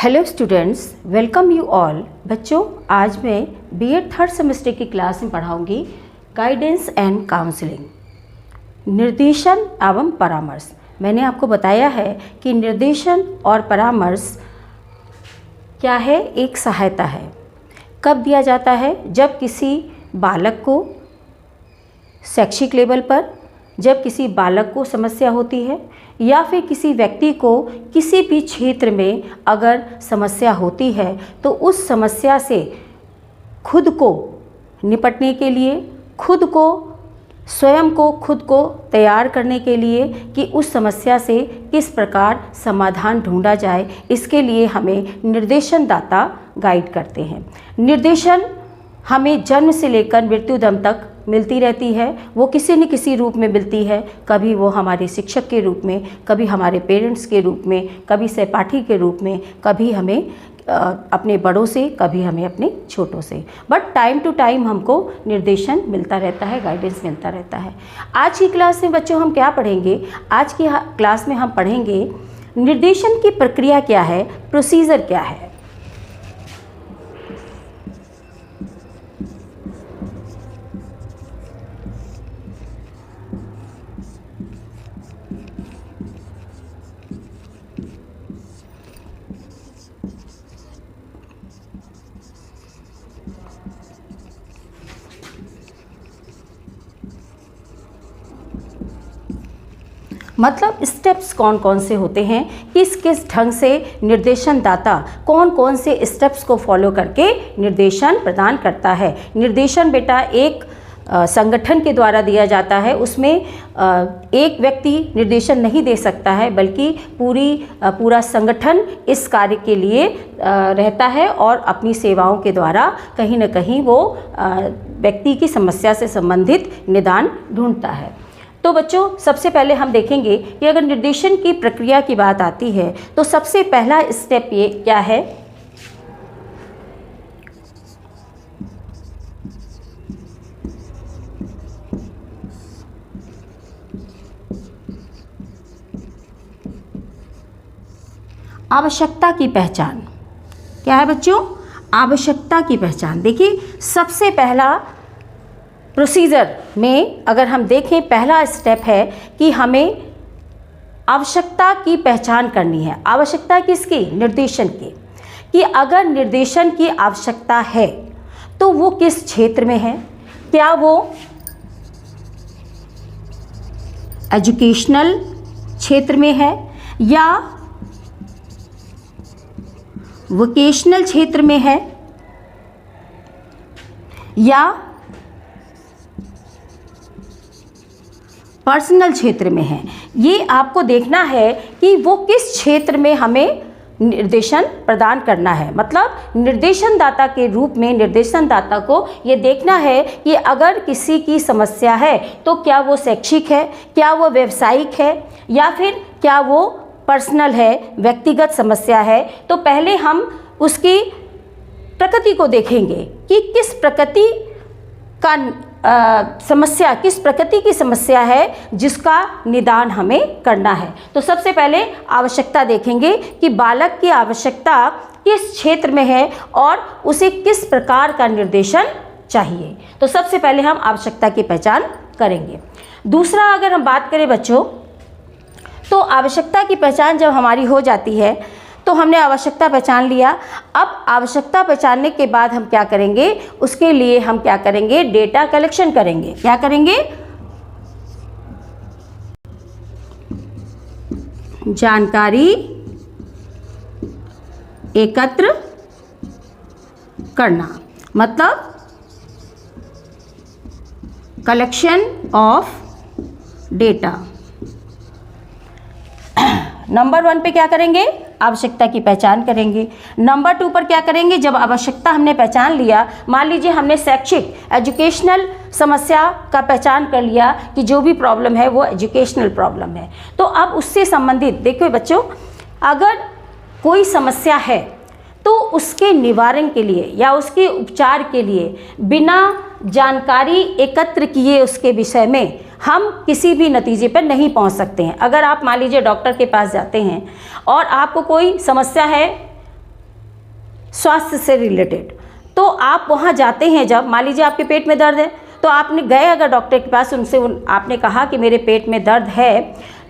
Hello students, welcome you all. बच्चों, आज मैं बीएड थर्ड सेमेस्टर की क्लास में पढ़ाऊंगी गाइडेंस एंड काउंसलिंग, निर्देशन एवं परामर्श। मैंने आपको बताया है कि निर्देशन और परामर्श क्या है, एक सहायता है। कब दिया जाता है? जब किसी बालक को शैक्षिक लेवल पर, जब किसी बालक को समस्या होती है या फिर किसी व्यक्ति को किसी भी क्षेत्र में अगर समस्या होती है तो उस समस्या से खुद को निपटने के लिए, स्वयं को तैयार करने के लिए कि उस समस्या से किस प्रकार समाधान ढूंढा जाए, इसके लिए हमें निर्देशन दाता गाइड करते हैं। निर्देशन हमें जन्म से लेकर मृत्यु दम तक मिलती रहती है। वो किसी न किसी रूप में मिलती है। कभी वो हमारे शिक्षक के रूप में, कभी हमारे पेरेंट्स के रूप में, कभी सहपाठी के रूप में, कभी हमें अपने बड़ों से, कभी हमें अपने छोटों से। बट टाइम टू टाइम हमको निर्देशन मिलता रहता है, गाइडेंस मिलता रहता है। आज की क्लास में बच्चों हम क्या पढ़ेंगे? आज की क्लास में हम पढ़ेंगे निर्देशन की प्रक्रिया क्या है, प्रोसीजर क्या है। मतलब स्टेप्स कौन कौन से होते हैं, किस किस ढंग से निर्देशन दाता कौन कौन से स्टेप्स को फॉलो करके निर्देशन प्रदान करता है। निर्देशन बेटा एक संगठन के द्वारा दिया जाता है। उसमें एक व्यक्ति निर्देशन नहीं दे सकता है, बल्कि पूरा संगठन इस कार्य के लिए रहता है और अपनी सेवाओं के द्वारा कहीं न कहीं वो व्यक्ति की समस्या से संबंधित निदान ढूंढता है। तो बच्चों, सबसे पहले हम देखेंगे कि अगर निर्देशन की प्रक्रिया की बात आती है तो सबसे पहला स्टेप ये क्या है? आवश्यकता की पहचान। क्या है बच्चों? आवश्यकता की पहचान। देखिए, सबसे पहला प्रोसीजर में अगर हम देखें, पहला स्टेप है कि हमें आवश्यकता की पहचान करनी है। आवश्यकता किसकी? निर्देशन की। कि अगर निर्देशन की आवश्यकता है तो वो किस क्षेत्र में है? क्या वो एजुकेशनल क्षेत्र में है या वोकेशनल क्षेत्र में है या पर्सनल क्षेत्र में है? ये आपको देखना है कि वो किस क्षेत्र में हमें निर्देशन प्रदान करना है। मतलब निर्देशन दाता के रूप में निर्देशन दाता को ये देखना है कि अगर किसी की समस्या है तो क्या वो शैक्षिक है, क्या वो व्यावसायिक है या फिर क्या वो पर्सनल है, व्यक्तिगत समस्या है। तो पहले हम उसकी प्रकृति को देखेंगे कि किस प्रकृति का समस्या, किस प्रकृति की समस्या है जिसका निदान हमें करना है। तो सबसे पहले आवश्यकता देखेंगे कि बालक की आवश्यकता किस क्षेत्र में है और उसे किस प्रकार का निर्देशन चाहिए। तो सबसे पहले हम आवश्यकता की पहचान करेंगे। दूसरा, अगर हम बात करें बच्चों, तो आवश्यकता की पहचान जब हमारी हो जाती है तो हमने आवश्यकता पहचान लिया। अब आवश्यकता पहचानने के बाद हम क्या करेंगे? उसके लिए हम क्या करेंगे? डेटा कलेक्शन करेंगे। क्या करेंगे? जानकारी एकत्र करना, मतलब कलेक्शन ऑफ डेटा। नंबर 1 पे क्या करेंगे? आवश्यकता की पहचान करेंगे। नंबर 2 पर क्या करेंगे? जब आवश्यकता हमने पहचान लिया, मान लीजिए हमने शैक्षिक एजुकेशनल समस्या का पहचान कर लिया कि जो भी प्रॉब्लम है वो एजुकेशनल प्रॉब्लम है, तो अब उससे संबंधित देखो बच्चों, अगर कोई समस्या है तो उसके निवारण के लिए या उसके उपचार के लिए बिना जानकारी एकत्र किए उसके विषय में हम किसी भी नतीजे पर नहीं पहुंच सकते हैं। अगर आप मान लीजिए डॉक्टर के पास जाते हैं और आपको कोई समस्या है स्वास्थ्य से रिलेटेड। तो आप वहाँ जाते हैं, जब मान लीजिए आपके पेट में दर्द है, तो आपने गए अगर डॉक्टर के पास, आपने कहा कि मेरे पेट में दर्द है,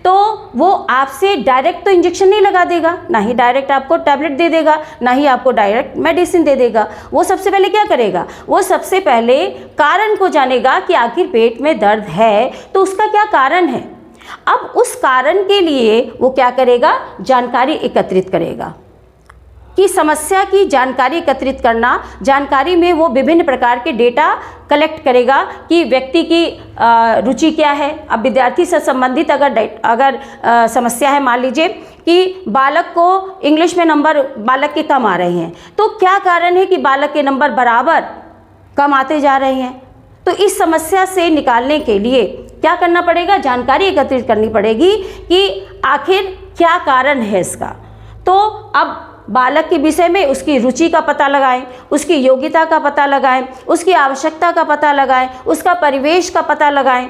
तो वो आपसे डायरेक्ट तो इंजेक्शन नहीं लगा देगा, ना ही डायरेक्ट आपको टैबलेट दे देगा, ना ही आपको डायरेक्ट मेडिसिन दे देगा। वो सबसे पहले क्या करेगा, वो सबसे पहले कारण को जानेगा कि आखिर पेट में दर्द है तो उसका क्या कारण है। अब उस कारण के लिए वो क्या करेगा, जानकारी एकत्रित करेगा। कि समस्या की जानकारी एकत्रित करना, जानकारी में वो विभिन्न प्रकार के डेटा कलेक्ट करेगा कि व्यक्ति की रुचि क्या है। अब विद्यार्थी से संबंधित अगर समस्या है, मान लीजिए कि बालक को इंग्लिश में नंबर बालक के कम आ रहे हैं, तो क्या कारण है कि बालक के नंबर बराबर कम आते जा रहे हैं। तो इस समस्या से निकालने के लिए क्या करना पड़ेगा, जानकारी एकत्रित करनी पड़ेगी कि आखिर क्या कारण है इसका। तो अब बालक के विषय में उसकी रुचि का पता लगाएं, उसकी योग्यता का पता लगाएं, उसकी आवश्यकता का पता लगाएं, उसका परिवेश का पता लगाएं।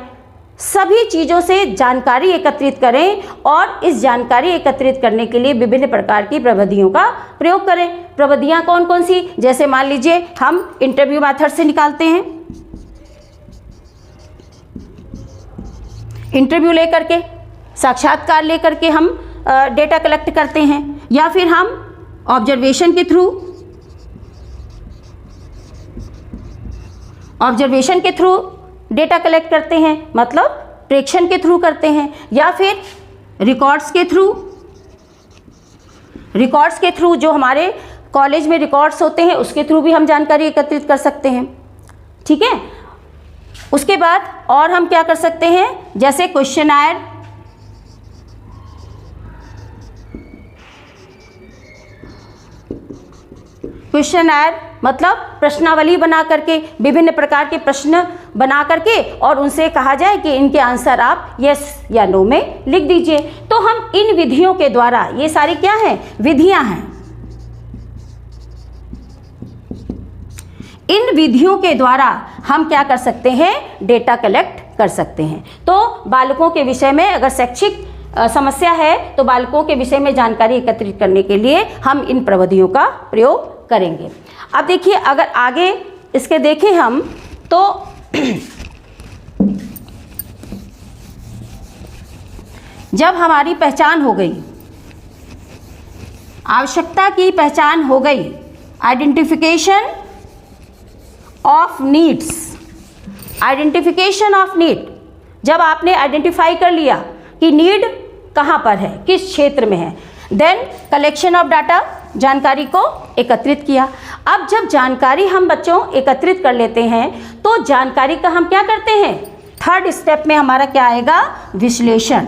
सभी चीज़ों से जानकारी एकत्रित करें और इस जानकारी एकत्रित करने के लिए विभिन्न प्रकार की प्रविधियों का प्रयोग करें। प्रविधियाँ कौन कौन सी, जैसे मान लीजिए हम इंटरव्यू मेथड से निकालते हैं, इंटरव्यू लेकर के, साक्षात्कार लेकर के हम डेटा कलेक्ट करते हैं, या फिर हम ऑब्जर्वेशन के थ्रू डेटा कलेक्ट करते हैं, मतलब प्रेक्षण के थ्रू करते हैं, या फिर रिकॉर्ड्स के थ्रू जो हमारे कॉलेज में रिकॉर्ड्स होते हैं उसके थ्रू भी हम जानकारी एकत्रित कर सकते हैं। ठीक है। उसके बाद और हम क्या कर सकते हैं, जैसे क्वेश्चनआयर मतलब प्रश्नावली बना करके, विभिन्न प्रकार के प्रश्न बना करके और उनसे कहा जाए कि इनके आंसर आप यस या नो में लिख दीजिए। तो हम इन विधियों के द्वारा, ये सारी क्या हैं, विधियां हैं, इन विधियों के द्वारा हम क्या कर सकते हैं, डेटा कलेक्ट कर सकते हैं। तो बालकों के विषय में अगर शैक्षिक समस्या है तो बालकों के विषय में जानकारी एकत्रित करने के लिए हम इन प्रविधियों का प्रयोग करेंगे। अब देखिए, अगर आगे इसके देखें हम तो जब हमारी पहचान हो गई, आवश्यकता की पहचान हो गई, identification of needs, identification of need, जब आपने आइडेंटिफाई कर लिया कि नीड कहाँ पर है, किस क्षेत्र में है, देन कलेक्शन ऑफ डाटा, जानकारी को एकत्रित किया। अब जब जानकारी हम बच्चों एकत्रित कर लेते हैं तो जानकारी का हम क्या करते हैं, थर्ड स्टेप में हमारा क्या आएगा, विश्लेषण।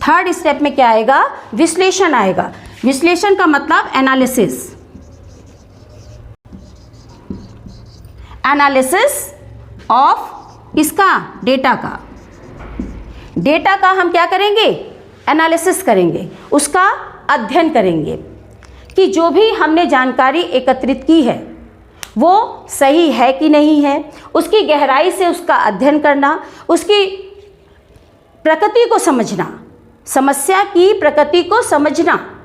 थर्ड स्टेप में क्या आएगा, विश्लेषण आएगा। विश्लेषण का मतलब एनालिसिस, एनालिसिस ऑफ किसका, डेटा का। डेटा का हम क्या करेंगे, एनालिसिस करेंगे, उसका अध्ययन करेंगे कि जो भी हमने जानकारी एकत्रित की है वो सही है कि नहीं है, उसकी गहराई से उसका अध्ययन करना, उसकी प्रकृति को समझना, समस्या की प्रकृति को समझना।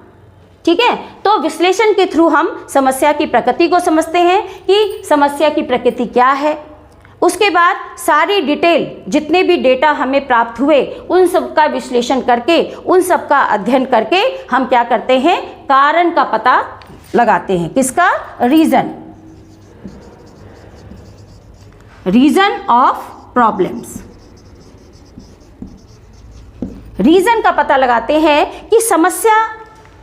ठीक है। तो विश्लेषण के थ्रू हम समस्या की प्रकृति को समझते हैं कि समस्या की प्रकृति क्या है। उसके बाद सारी डिटेल, जितने भी डेटा हमें प्राप्त हुए उन सब का विश्लेषण करके, उन सब का अध्ययन करके हम क्या करते हैं, कारण का पता लगाते हैं। किसका, रीजन ऑफ प्रॉब्लम्स, रीजन का पता लगाते हैं कि समस्या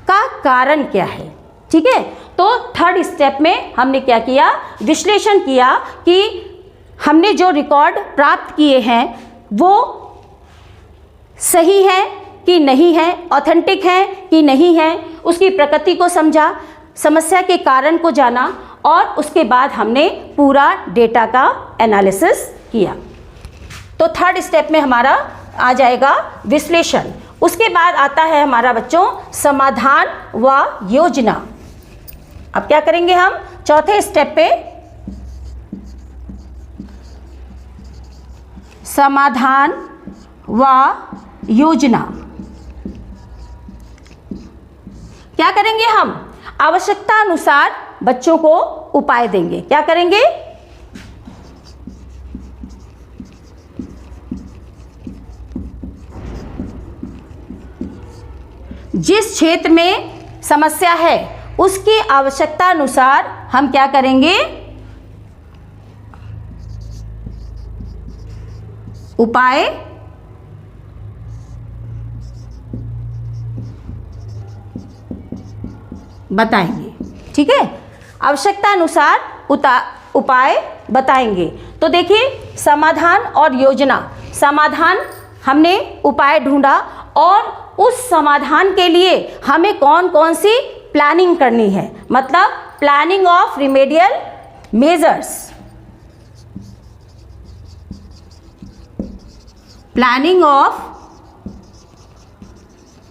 का कारण क्या है। ठीक है। तो थर्ड स्टेप में हमने क्या किया, विश्लेषण किया कि हमने जो रिकॉर्ड प्राप्त किए हैं वो सही है कि नहीं है, ऑथेंटिक है कि नहीं है, उसकी प्रकृति को समझा, समस्या के कारण को जाना और उसके बाद हमने पूरा डेटा का एनालिसिस किया। तो थर्ड स्टेप में हमारा आ जाएगा विश्लेषण। उसके बाद आता है हमारा बच्चों समाधान व योजना। अब क्या करेंगे हम, चौथे स्टेप पे समाधान व योजना। क्या करेंगे हम? आवश्यकता अनुसार बच्चों को उपाय देंगे। क्या करेंगे? जिस क्षेत्र में समस्या है उसकी आवश्यकता अनुसार हम क्या करेंगे? उपाय बताएंगे। ठीक है, आवश्यकता अनुसार उपाय बताएंगे। तो देखिए, समाधान और योजना। समाधान हमने उपाय ढूंढा और उस समाधान के लिए हमें कौन कौन सी प्लानिंग करनी है, मतलब planning of remedial measures. Planning of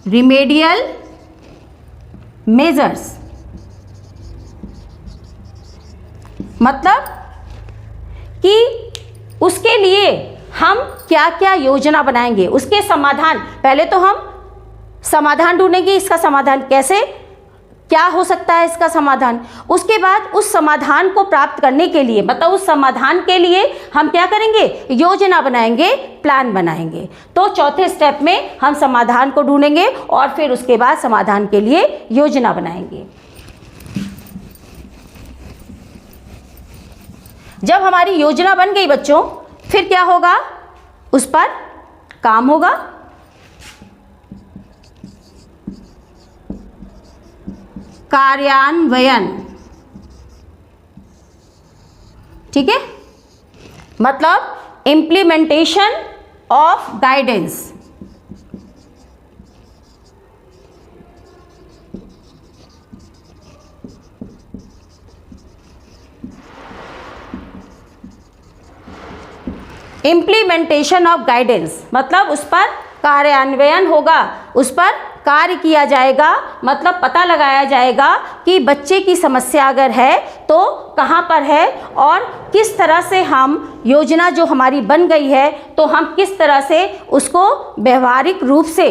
remedial measures मतलब कि उसके लिए हम क्या क्या योजना बनाएंगे, उसके समाधान। पहले तो हम समाधान ढूंढेंगे, इसका समाधान कैसे, क्या हो सकता है इसका समाधान। उसके बाद उस समाधान को प्राप्त करने के लिए, मतलब उस समाधान के लिए हम क्या करेंगे? योजना बनाएंगे, प्लान बनाएंगे। तो चौथे स्टेप में हम समाधान को ढूंढेंगे और फिर उसके बाद समाधान के लिए योजना बनाएंगे। जब हमारी योजना बन गई बच्चों, फिर क्या होगा? उस पर काम होगा। कार्यान्वयन। ठीक है, मतलब implementation of guidance. Implementation of guidance मतलब उस पर कार्यान्वयन होगा, उस पर कार्य किया जाएगा, मतलब पता लगाया जाएगा कि बच्चे की समस्या अगर है तो कहाँ पर है और किस तरह से हम योजना जो हमारी बन गई है तो हम किस तरह से उसको व्यवहारिक रूप से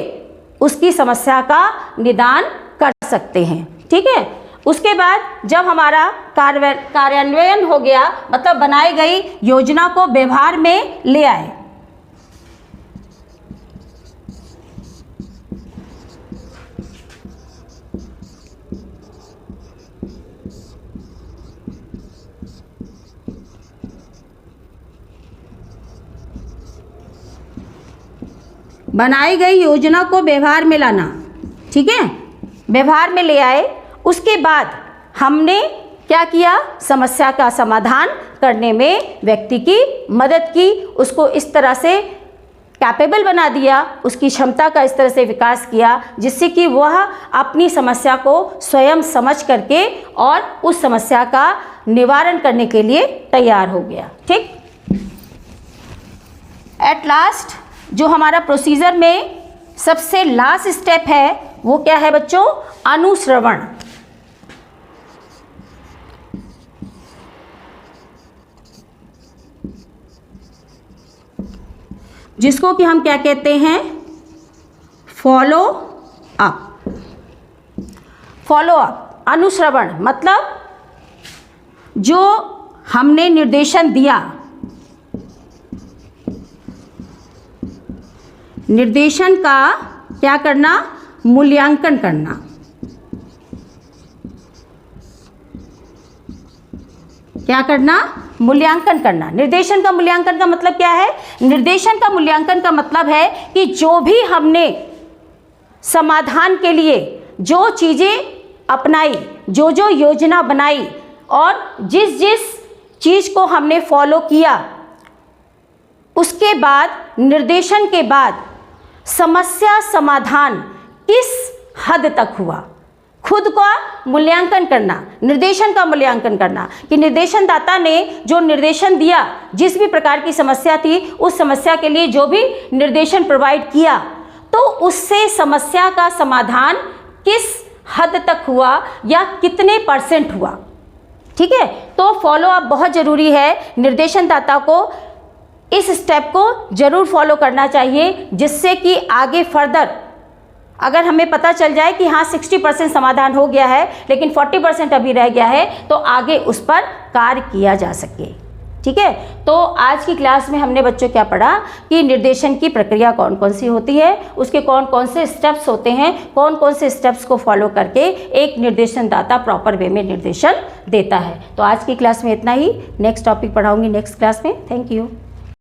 उसकी समस्या का निदान कर सकते हैं। ठीक है, उसके बाद जब हमारा कार्यान्वयन हो गया, मतलब बनाई गई योजना को व्यवहार में ले आए। बनाई गई योजना को व्यवहार में लाना। ठीक है, व्यवहार में ले आए। उसके बाद हमने क्या किया? समस्या का समाधान करने में व्यक्ति की मदद की, उसको इस तरह से कैपेबल बना दिया, उसकी क्षमता का इस तरह से विकास किया जिससे कि वह अपनी समस्या को स्वयं समझ करके और उस समस्या का निवारण करने के लिए तैयार हो गया। ठीक, एट लास्ट जो हमारा प्रोसीजर में सबसे लास्ट स्टेप है वो क्या है बच्चों? अनुश्रवण। जिसको कि हम क्या कहते हैं? Follow up. फॉलो अप, अनुश्रवण मतलब जो हमने निर्देशन दिया, निर्देशन का क्या करना? मूल्यांकन करना। क्या करना? मूल्यांकन करना। निर्देशन का मूल्यांकन का मतलब क्या है? निर्देशन का मूल्यांकन का मतलब है कि जो भी हमने समाधान के लिए जो चीज़ें अपनाई, जो जो योजना बनाई और जिस जिस चीज़ को हमने फॉलो किया, उसके बाद निर्देशन के बाद समस्या समाधान किस हद तक हुआ, खुद का मूल्यांकन करना, निर्देशन का मूल्यांकन करना कि निर्देशनदाता ने जो निर्देशन दिया, जिस भी प्रकार की समस्या थी उस समस्या के लिए जो भी निर्देशन प्रोवाइड किया, तो उससे समस्या का समाधान किस हद तक हुआ या कितने % हुआ। ठीक है, तो फॉलो अप बहुत ज़रूरी है। निर्देशनदाता को इस स्टेप को जरूर फॉलो करना चाहिए जिससे कि आगे फर्दर अगर हमें पता चल जाए कि हाँ 60% समाधान हो गया है लेकिन 40% अभी रह गया है, तो आगे उस पर कार्य किया जा सके। ठीक है, तो आज की क्लास में हमने बच्चों क्या पढ़ा कि निर्देशन की प्रक्रिया कौन कौन सी होती है, उसके कौन कौन से स्टेप्स होते हैं, कौन कौन से स्टेप्स को फॉलो करके एक निर्देशनदाता प्रॉपर वे में निर्देशन देता है। तो आज की क्लास में इतना ही, नेक्स्ट टॉपिक पढ़ाऊंगी नेक्स्ट क्लास में। Thank you.